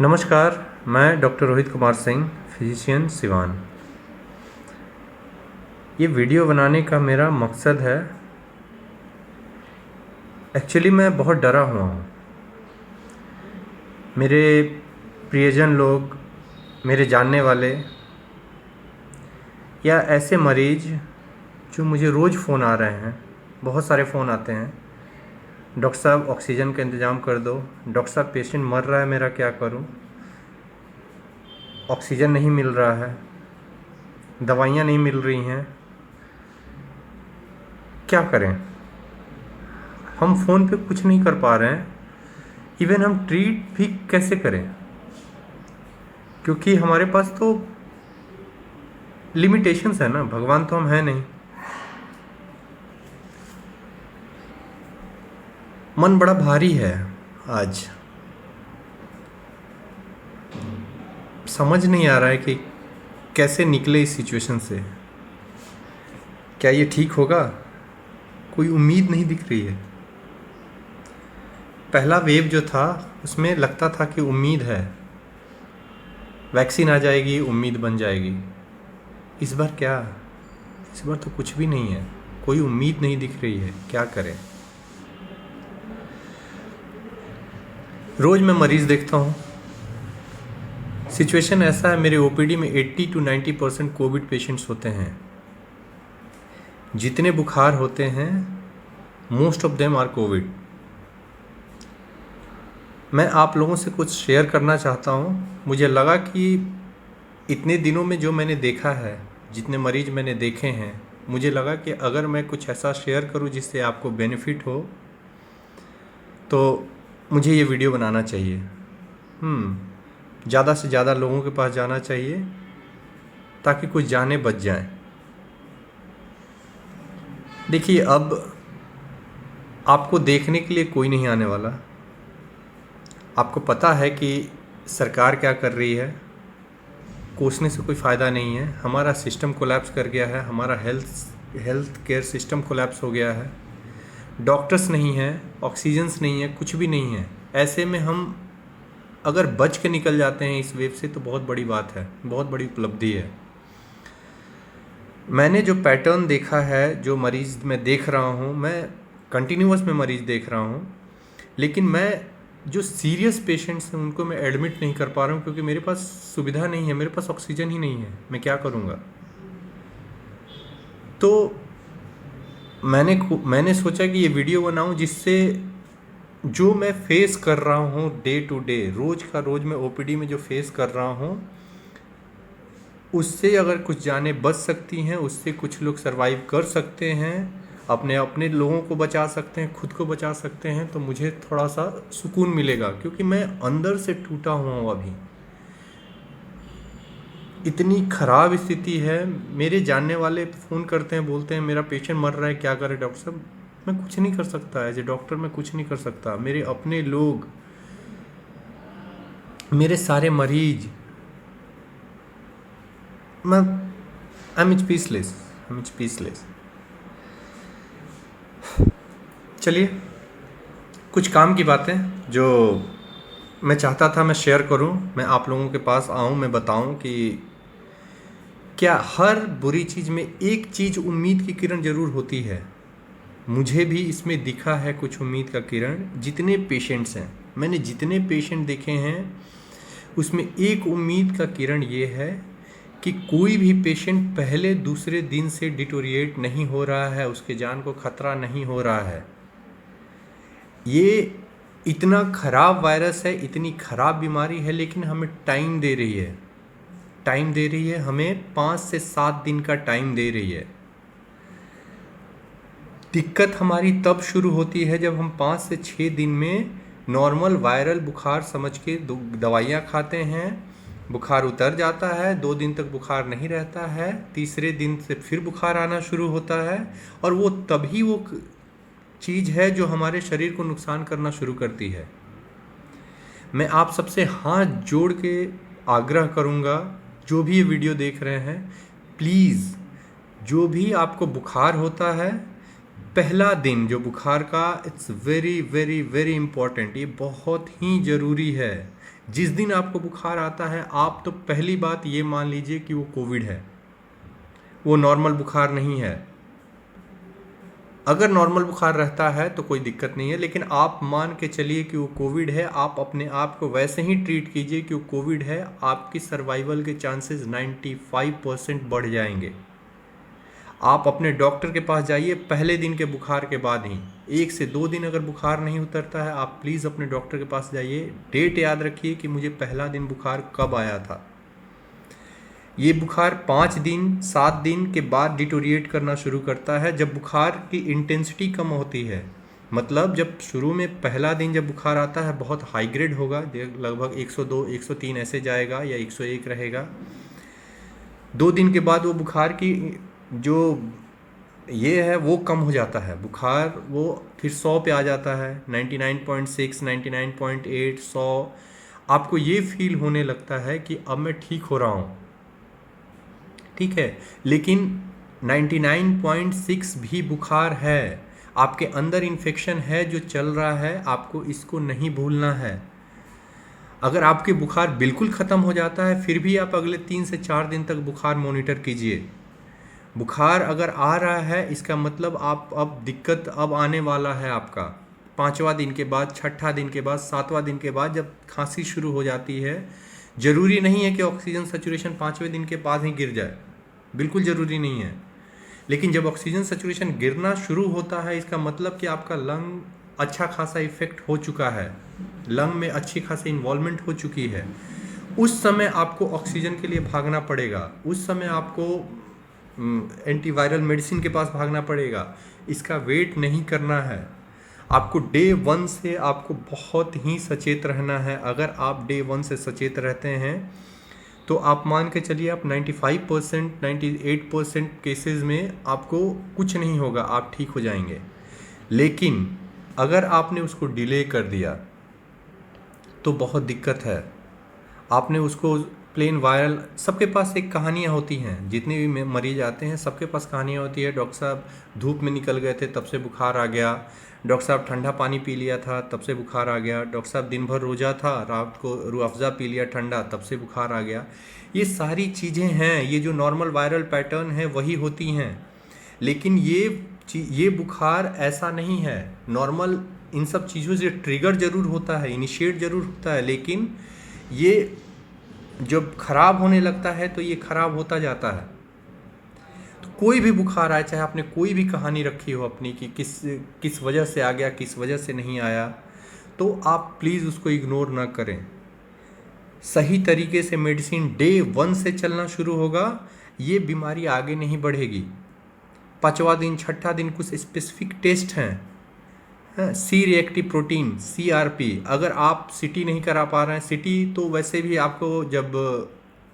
नमस्कार, मैं doctor Rohit Kumar Singh, physician Siwan. ये वीडियो बनाने का मेरा मकसद है, एक्चुअली मैं बहुत डरा हुआ हूँ। मेरे प्रियजन लोग, मेरे जानने वाले या ऐसे मरीज जो मुझे रोज़ फ़ोन आ रहे हैं, बहुत सारे फ़ोन आते हैं। डॉक्टर साहब ऑक्सीजन का इंतज़ाम कर दो, डॉक्टर साहब पेशेंट मर रहा है, मेरा क्या करूँ, ऑक्सीजन नहीं मिल रहा है, दवाइयाँ नहीं मिल रही हैं, क्या करें। हम फ़ोन पे कुछ नहीं कर पा रहे हैं, इवन हम ट्रीट भी कैसे करें, क्योंकि हमारे पास तो लिमिटेशंस है ना, भगवान तो हम हैं नहीं। मन बड़ा भारी है आज, समझ नहीं आ रहा है कि कैसे निकले इस सिचुएशन से। क्या ये ठीक होगा? कोई उम्मीद नहीं दिख रही है। पहला वेव जो था उसमें लगता था कि उम्मीद है, वैक्सीन आ जाएगी, उम्मीद बन जाएगी। इस बार क्या? इस बार तो कुछ भी नहीं है, कोई उम्मीद नहीं दिख रही है। क्या करें? रोज़ मैं मरीज़ देखता हूँ, सिचुएशन ऐसा है, मेरे ओपीडी में 80 to 90% कोविड पेशेंट्स होते हैं। जितने बुखार होते हैं, most of them are COVID. मैं आप लोगों से कुछ शेयर करना चाहता हूँ। मुझे लगा कि इतने दिनों में जो मैंने देखा है, जितने मरीज मैंने देखे हैं, मुझे लगा कि अगर मैं कुछ ऐसा शेयर करूँ जिससे आपको बेनिफिट हो, तो मुझे ये वीडियो बनाना चाहिए। ज़्यादा से ज़्यादा लोगों के पास जाना चाहिए ताकि कुछ जानें बच जाएं। देखिए, अब आपको देखने के लिए कोई नहीं आने वाला। आपको पता है कि सरकार क्या कर रही है, कोसने से कोई फ़ायदा नहीं है। हमारा सिस्टम कोलैप्स कर गया है, हमारा हेल्थ केयर सिस्टम कोलैप्स हो गया है। डॉक्टर्स नहीं हैं, ऑक्सीजन्स नहीं है, कुछ भी नहीं है। ऐसे में हम अगर बच के निकल जाते हैं इस वेव से तो बहुत बड़ी बात है, बहुत बड़ी उपलब्धि है। मैंने जो पैटर्न देखा है, जो मरीज़ मैं देख रहा हूँ, मैं कंटिन्यूअस में मरीज़ देख रहा हूँ, लेकिन मैं जो सीरियस पेशेंट्स हैं उनको मैं एडमिट नहीं कर पा रहा हूँ, क्योंकि मेरे पास सुविधा नहीं है, मेरे पास ऑक्सीजन ही नहीं है। मैं क्या करूँगा? तो मैंने सोचा कि ये वीडियो बनाऊँ जिससे जो मैं फेस कर रहा हूँ डे टू डे, रोज़ का रोज़ मैं ओपीडी में जो फेस कर रहा हूँ, उससे अगर कुछ जानें बच सकती हैं, उससे कुछ लोग सरवाइव कर सकते हैं, अपने लोगों को बचा सकते हैं, खुद को बचा सकते हैं, तो मुझे थोड़ा सा सुकून मिलेगा, क्योंकि मैं अंदर से टूटा हुआ हूँ। अभी इतनी ख़राब स्थिति है। मेरे जानने वाले फ़ोन करते हैं, बोलते हैं मेरा पेशेंट मर रहा है, क्या करें डॉक्टर साहब? मैं कुछ नहीं कर सकता, एज ए डॉक्टर मैं कुछ नहीं कर सकता। मेरे अपने लोग, मेरे सारे मरीज, मैं आई एम स्पीचलेस। चलिए, कुछ काम की बातें जो मैं चाहता था मैं शेयर करूं, मैं आप लोगों के पास आऊं, मैं बताऊं कि क्या हर बुरी चीज़ में एक चीज़ उम्मीद की किरण ज़रूर होती है। मुझे भी इसमें दिखा है कुछ उम्मीद का किरण। जितने पेशेंट्स हैं, मैंने जितने पेशेंट देखे हैं, उसमें एक उम्मीद का किरण ये है कि कोई भी पेशेंट पहले दूसरे दिन से डिटोरिएट नहीं हो रहा है, उसके जान को खतरा नहीं हो रहा है। ये इतना ख़राब वायरस है, इतनी ख़राब बीमारी है, लेकिन हमें टाइम दे रही है, हमें 5 से 7 दिन का टाइम दे रही है। दिक्कत हमारी तब शुरू होती है जब हम 5 से 6 दिन में नॉर्मल वायरल बुखार समझ के दवाइयाँ खाते हैं, बुखार उतर जाता है, 2 दिन तक बुखार नहीं रहता है, तीसरे दिन से फिर बुखार आना शुरू होता है, और वो तभी वो चीज़ है जो हमारे शरीर को नुकसान करना शुरू करती है। मैं आप सबसे हाथ जोड़ के आग्रह करूँगा, जो भी ये वीडियो देख रहे हैं, प्लीज़, जो भी आपको बुखार होता है, पहला दिन जो बुखार का, it's very very very important, ये बहुत ही ज़रूरी है। जिस दिन आपको बुखार आता है आप तो पहली बात ये मान लीजिए कि वो कोविड है, वो नॉर्मल बुखार नहीं है। अगर नॉर्मल बुखार रहता है तो कोई दिक्कत नहीं है, लेकिन आप मान के चलिए कि वो कोविड है, आप अपने आप को वैसे ही ट्रीट कीजिए कि वो कोविड है। आपकी सर्वाइवल के चांसेस 95% बढ़ जाएंगे। आप अपने डॉक्टर के पास जाइए पहले दिन के बुखार के बाद ही। 1 से 2 दिन अगर बुखार नहीं उतरता है, आप प्लीज़ अपने डॉक्टर के पास जाइए। डेट याद रखिए कि मुझे पहला दिन बुखार कब आया था। ये बुखार 5 दिन 7 दिन के बाद डिटोरिएट करना शुरू करता है, जब बुखार की इंटेंसिटी कम होती है। मतलब जब शुरू में पहला दिन जब बुखार आता है बहुत हाई ग्रेड होगा, लगभग 102 103 ऐसे जाएगा या 101 रहेगा। 2 दिन के बाद वो बुखार की जो ये है वो कम हो जाता है, बुखार वो फिर 100 पे आ जाता है, 99.6 99.8 100। आपको ये फील होने लगता है कि अब मैं ठीक हो रहा हूँ, ठीक है, लेकिन 99.6 भी बुखार है, आपके अंदर इन्फेक्शन है जो चल रहा है, आपको इसको नहीं भूलना है। अगर आपके बुखार बिल्कुल ख़त्म हो जाता है फिर भी आप अगले 3 से 4 दिन तक बुखार मॉनिटर कीजिए। बुखार अगर आ रहा है इसका मतलब आप अब दिक्कत अब आने वाला है आपका। 5वां दिन के बाद, 6ठा दिन के बाद, 7वां दिन के बाद जब खांसी शुरू हो जाती है, ज़रूरी नहीं है कि ऑक्सीजन सैचुरेशन 5वें दिन के बाद ही गिर जाए, बिल्कुल ज़रूरी नहीं है। लेकिन जब ऑक्सीजन सैचुरेशन गिरना शुरू होता है इसका मतलब कि आपका लंग अच्छा खासा इफेक्ट हो चुका है, लंग में अच्छी खासी इन्वॉल्वमेंट हो चुकी है। उस समय आपको ऑक्सीजन के लिए भागना पड़ेगा, उस समय आपको एंटीवायरल मेडिसिन के पास भागना पड़ेगा। इसका वेट नहीं करना है। आपको डे 1 से आपको बहुत ही सचेत रहना है। अगर आप डे 1 से सचेत रहते हैं तो आप मान के चलिए आप 95% 98% केसेस में आपको कुछ नहीं होगा, आप ठीक हो जाएंगे। लेकिन अगर आपने उसको डिले कर दिया तो बहुत दिक्कत है। आपने उसको प्लेन वायरल, सबके पास एक कहानियाँ होती हैं, जितने भी मरीज आते हैं सबके पास कहानियाँ होती है। डॉक्टर साहब धूप में निकल गए थे तब से बुखार आ गया, डॉक्टर साहब ठंडा पानी पी लिया था तब से बुखार आ गया, डॉक्टर साहब दिन भर रोज़ा था, रात को रूह अफ़ज़ा पी लिया ठंडा तब से बुखार आ गया। ये सारी चीज़ें हैं, ये जो नॉर्मल वायरल पैटर्न है वही होती हैं। लेकिन ये बुखार ऐसा नहीं है नॉर्मल, इन सब चीज़ों से ट्रिगर ज़रूर होता है, इनिशिएट ज़रूर होता है, लेकिन ये जब ख़राब होने लगता है तो ये ख़राब होता जाता है। तो कोई भी बुखार आए, चाहे आपने कोई भी कहानी रखी हो अपनी कि किस वजह से आ गया, किस वजह से नहीं आया, तो आप प्लीज़ उसको इग्नोर ना करें। सही तरीके से मेडिसिन डे 1 से चलना शुरू होगा, ये बीमारी आगे नहीं बढ़ेगी। 5वां दिन 6ठा दिन कुछ स्पेसिफिक टेस्ट हैं, सी रिएक्टिव प्रोटीन CRP। अगर आप सिटी नहीं करा पा रहे हैं, सिटी तो वैसे भी आपको जब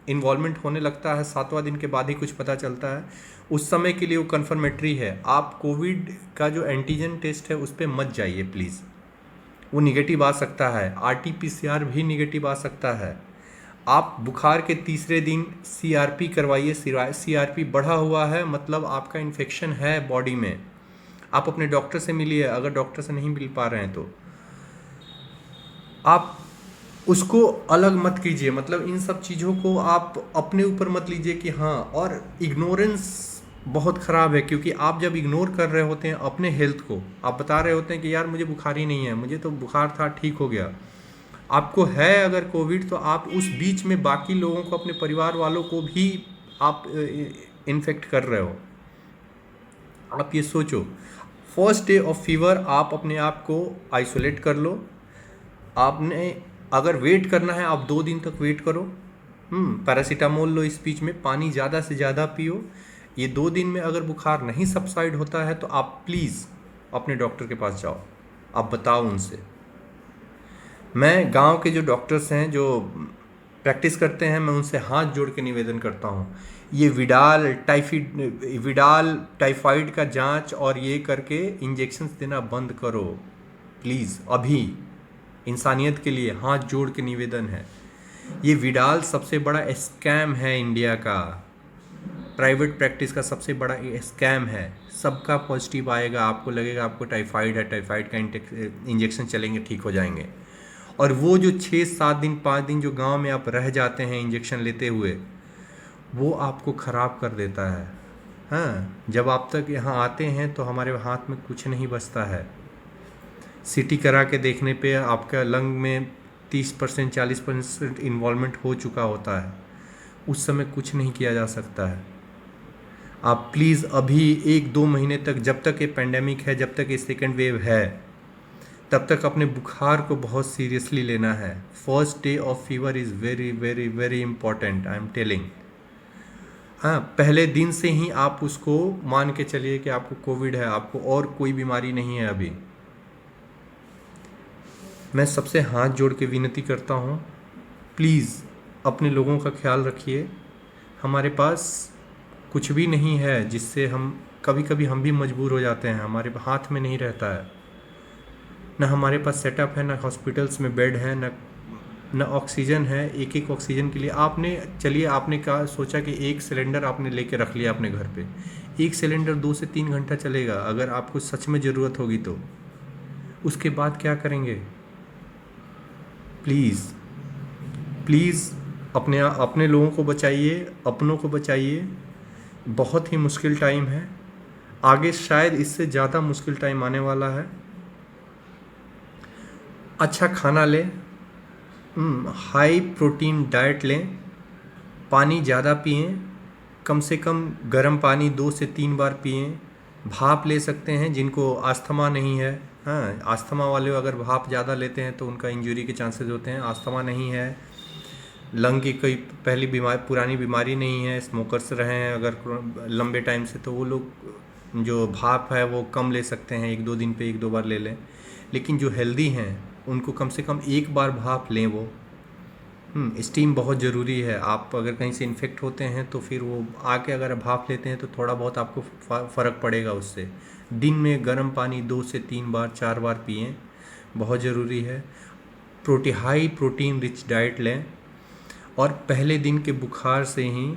इन्वॉल्वमेंट होने लगता है 7वां दिन के बाद ही कुछ पता चलता है, उस समय के लिए वो कन्फर्मेटरी है। आप कोविड का जो एंटीजन टेस्ट है उस पर मत जाइए प्लीज़, वो निगेटिव आ सकता है, RT-PCR भी निगेटिव आ सकता है। आप बुखार के तीसरे दिन CRP करवाइए, CRP बढ़ा हुआ है मतलब आपका इन्फेक्शन है बॉडी में। आप अपने डॉक्टर से मिलिए, अगर डॉक्टर से नहीं मिल पा रहे हैं तो आप उसको अलग मत कीजिए, मतलब इन सब चीज़ों को आप अपने ऊपर मत लीजिए कि हाँ। और इग्नोरेंस बहुत ख़राब है, क्योंकि आप जब इग्नोर कर रहे होते हैं अपने हेल्थ को, आप बता रहे होते हैं कि यार मुझे बुखार ही नहीं है, मुझे तो बुखार था ठीक हो गया, आपको है अगर कोविड, तो आप उस बीच में बाकी लोगों को, अपने परिवार वालों को भी आप इन्फेक्ट कर रहे हो। आप ये सोचो, फर्स्ट डे ऑफ फीवर आप अपने आप को आइसोलेट कर लो। आपने अगर वेट करना है आप 2 दिन तक वेट करो, पैरासीटामोल लो, इस बीच में पानी ज़्यादा से ज़्यादा पियो। ये 2 दिन में अगर बुखार नहीं सबसाइड होता है तो आप प्लीज़ अपने डॉक्टर के पास जाओ, आप बताओ उनसे। मैं गांव के जो डॉक्टर्स हैं जो प्रैक्टिस करते हैं, मैं उनसे हाथ जोड़ के निवेदन करता हूँ, ये विडाल टाइफाइड का जांच और ये करके इंजेक्शन्स देना बंद करो प्लीज़। अभी इंसानियत के लिए हाथ जोड़ के निवेदन है। ये विडाल सबसे बड़ा स्कैम है इंडिया का, प्राइवेट प्रैक्टिस का सबसे बड़ा स्कैम है। सबका पॉजिटिव आएगा, आपको लगेगा आपको टाइफाइड है, टाइफाइड का इंजेक्शन चलेंगे ठीक हो जाएंगे। और वो जो 6-7 दिन 5 दिन जो गांव में आप रह जाते हैं इंजेक्शन लेते हुए, वो आपको ख़राब कर देता है। हाँ, जब आप तक यहाँ आते हैं तो हमारे हाथ में कुछ नहीं बचता है। सीटी करा के देखने पे आपका लंग में 30% 40% इन्वॉल्वमेंट हो चुका होता है, उस समय कुछ नहीं किया जा सकता है। आप प्लीज़ अभी 1-2 महीने तक, जब तक ये पेंडेमिक है, जब तक ये सेकेंड वेव है, तब तक अपने बुखार को बहुत सीरियसली लेना है। First day of fever is very very very important, I am telling. हाँ, पहले दिन से ही आप उसको मान के चलिए कि आपको कोविड है, आपको और कोई बीमारी नहीं है अभी। मैं सबसे हाथ जोड़ के विनती करता हूँ, प्लीज़ अपने लोगों का ख्याल रखिए। हमारे पास कुछ भी नहीं है जिससे हम कभी कभी हम भी मजबूर हो जाते हैं, हमारे हाथ में नहीं रहता है। ना हमारे पास सेटअप है, ना हॉस्पिटल्स में बेड है, ना ऑक्सीजन है। एक ऑक्सीजन के लिए आपने कहा सोचा कि 1 सिलेंडर आपने लेके रख लिया अपने घर पे। 1 सिलेंडर 2 से 3 घंटा चलेगा अगर आपको सच में ज़रूरत होगी तो। उसके बाद क्या करेंगे? प्लीज़ प्लीज़ अपने लोगों को बचाइए, अपनों को बचाइए। बहुत ही मुश्किल टाइम है, आगे शायद इससे ज़्यादा मुश्किल टाइम आने वाला है। अच्छा खाना लें, हाई प्रोटीन डाइट लें, पानी ज़्यादा पिएं, कम से कम गर्म पानी 2 से 3 बार पिएं। भाप ले सकते हैं जिनको अस्थमा नहीं है। हाँ, अस्थमा वाले अगर भाप ज़्यादा लेते हैं तो उनका इंजरी के चांसेस होते हैं। अस्थमा नहीं है, लंग की कोई पुरानी बीमारी नहीं है, स्मोकर्स रहे हैं अगर लंबे टाइम से, तो वो लोग जो भाप है वो कम ले सकते हैं, 1-2 दिन पे 1-2 बार ले लें। लेकिन जो हेल्दी हैं उनको कम से कम 1 बार भाप लें वो। स्टीम बहुत ज़रूरी है। आप अगर कहीं से इन्फेक्ट होते हैं तो फिर वो आके अगर भाप लेते हैं तो थोड़ा बहुत आपको फ़र्क पड़ेगा उससे। दिन में गर्म पानी 2 से 3 बार 4 बार पिएं, बहुत ज़रूरी है। हाई प्रोटीन रिच डाइट लें, और पहले दिन के बुखार से ही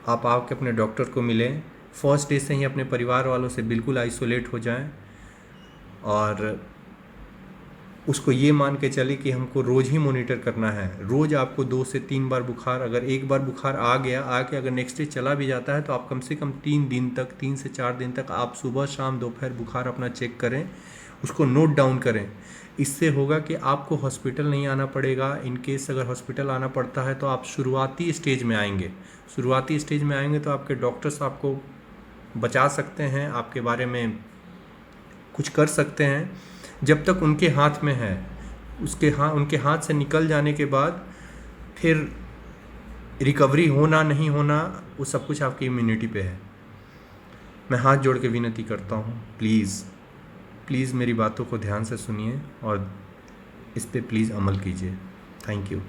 आप आके अपने डॉक्टर को मिलें। फर्स्ट डे से ही अपने परिवार वालों से बिल्कुल आइसोलेट हो जाएं, और उसको ये मान के चले कि हमको रोज़ ही मॉनिटर करना है। रोज़ आपको 2 से 3 बार बुखार, अगर एक बार बुखार आके अगर नेक्स्ट डे चला भी जाता है तो आप कम से कम 3 से 4 दिन तक आप सुबह शाम दोपहर बुखार अपना चेक करें, उसको नोट डाउन करें। इससे होगा कि आपको हॉस्पिटल नहीं आना पड़ेगा। इन केस अगर हॉस्पिटल आना पड़ता है तो आप शुरुआती स्टेज में आएंगे। शुरुआती स्टेज में आएंगे तो आपके डॉक्टर्स आपको बचा सकते हैं, आपके बारे में कुछ कर सकते हैं। जब तक उनके हाथ में है, उनके हाथ से निकल जाने के बाद फिर रिकवरी होना नहीं होना वो सब कुछ आपकी इम्यूनिटी पे है। मैं हाथ जोड़ के विनती करता हूँ, प्लीज़ मेरी बातों को ध्यान से सुनिए और इस पे प्लीज़ अमल कीजिए। Thank you.